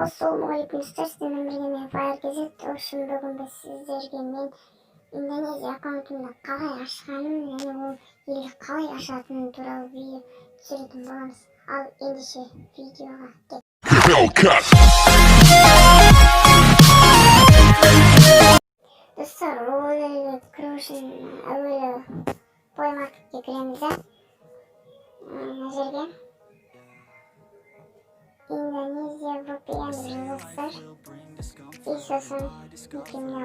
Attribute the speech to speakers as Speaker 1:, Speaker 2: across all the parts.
Speaker 1: Assalamualaikum dostlar, sizden birgene Fire Gazet olsun. Bugün biz sizlerge men Indoneziya akkauntumda kalay aşkanım және ол елде қалай ашатыным туралы видео түсіретін боламыз. Ал ендеше видеоға кет. Достар, ол елге кіру үшін әуелі Play Marketке кіреміз да. Мына жерге Индонезия VPN жазылсыздар. И сосын мына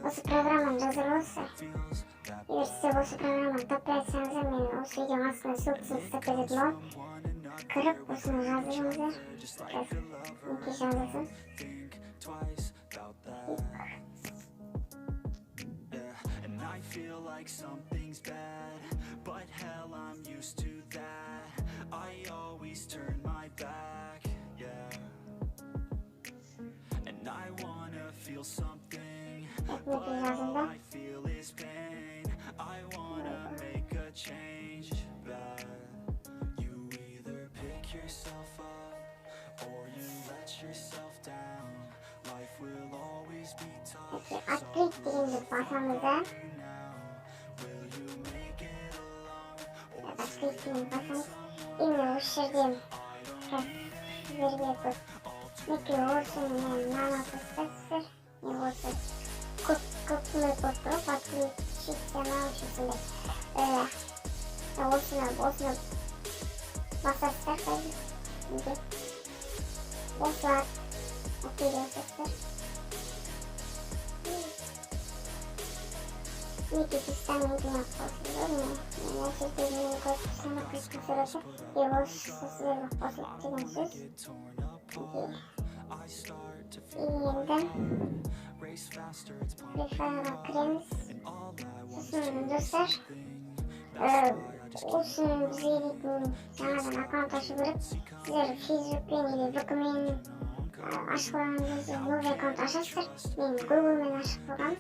Speaker 1: осы программаны жазып аласыздар. Егер сіздер осы программаны таппай жатсаңыздар, мен осы видеоның астына ссылкасын ұстап кететін боламын. Кіріп осыны жаздырыңыздар. Мінекей жазылсын. I feel like something's bad, but hell, I'm used to that. I always turn my back, yeah. And I wanna feel something, but all I feel is pain. I wanna make a change, but you either pick yourself up or you let yourself down. Life will always be tough. Именно осы жерден сіздерге неке осы мен мана поставсыздар. Мен осы көптілі көп тұрып отключиться научысындай. Осыны басасыздар қазір. Осылар окей басасыздар. Неке пистаны енгіні қосылды. Мен сіздермен көптісіні қысқы сұрады. Осы сіздерге қосылып деген сөз. Енді префайлға кіреміз. Сосын достар, осыны бізге дейтін жаңадан аккаунт ашу керек. Сіздер Facebookпен или VK-мен ашып қойған кезде новый аккаунт ашасыздар. Мен Google-мен ашып қойғам.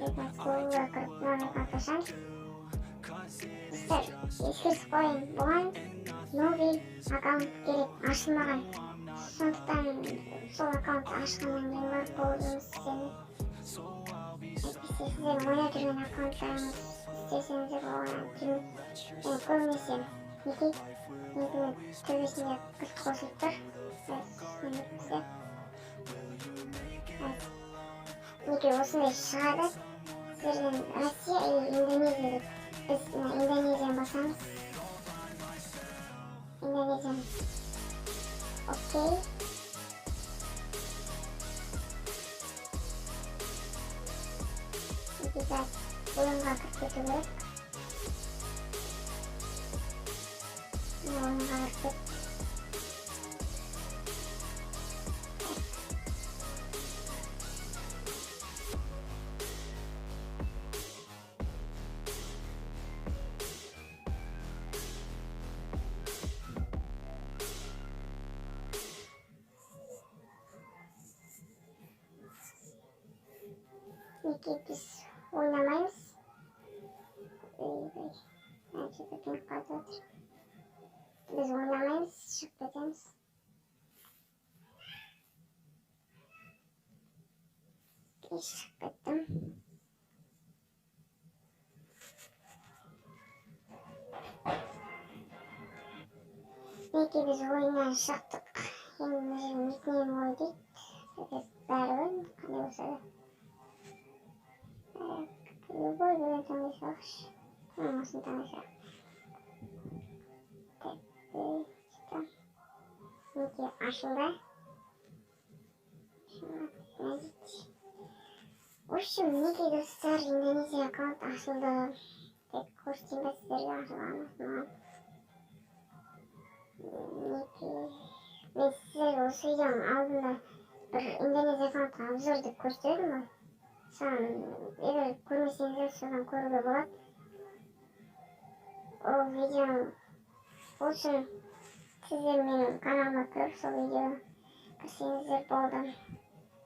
Speaker 1: Google-ға кіріп новый аккаунт ашамыз. Достар, ескертіп қойын, бұған новый аккаунт керек, ашылмаған. Сондықтан сол аккаунтты ашқаннан кейін барып болып жұмыс істеймін. Әйтпесе сіздер ойнап жүрген аккаунттарыңыз істесеңіздер оған жүрмейді. Көбінесе некенің төбесінде кілт қосылып тұр. Неке осындай шығады. Сіздерден Россия или Индонезия деп. Біз Индонезияны басамыз. Индонезияны. Окей. Неке ойынға кіріп кету керек. Ойынға кіріп кет. Неке біз ойнамаймыз. Әнші көтініп қалды отыр. Біз ойнамаймыз, шығып кетеміз. Шығып кеттім. Неке біз ойыннан шықтық. Енді мына жердің никнейм ой дейді. Бәрі ғой, қандай болса да. Любой деген таңдай салғыш. Осыны таңдай салғыш. Неке ашылды. В общем, неке достар, Индонезия аккаунт ашылды. Тек көрсетейін бе сіздерге ашылғанын. Неке мен сіздерге осы видеоның алдында бір Индонезия аккаунтқа обзор деп көрсетедім ғой. Егер көрмесеңіздер содан көруге болады. Ол видеоны болсын сіздер менің каналыма кіріп сол видеоны көрсеңіздер болды.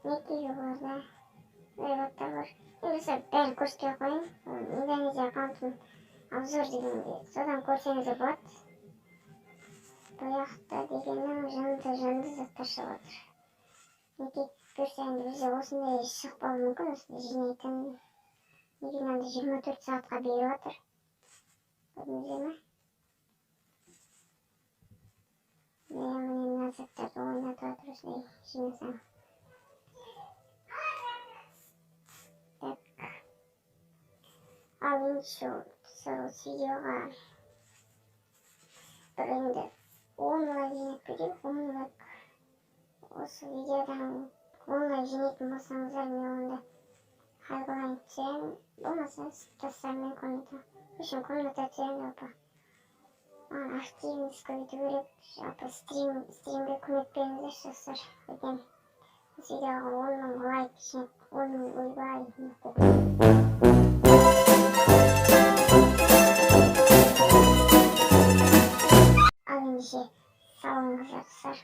Speaker 1: Неке жоғарыда вебаттар бар. Енді бәрін көрсетпей қойын. Индонезия аккаунтын обзор дегенде содан көрсеңіздер болады. Бұяқта дегеннің жанды заттар шығып отыр. Неге көрсе енді бізде осындай шықпауы мүмкін, осындай жинайтын. Неге мынаны 24 сағатқа беріп отыр? Көрдіңіздер ме? Мына заттарды ойнатып отыр осындай жинасаң. Так. Ал енді сол видеоға бір енді 10 лайк жинап берейік, 10 лайк. Осы видеодан 10 лайк жинайтын болсаңыздар, мен онда хай қылайын түсемін. Болмаса тастармен комната. Үшін комната түсемін жалпы. Маған активность көбейту керек. Жалпы стримге көмек беріңіздер достар. Ертең осы видеоға 10 мың лайк жинап, 10 мың ойбай. Ал ендеше сау болыңыздар достар.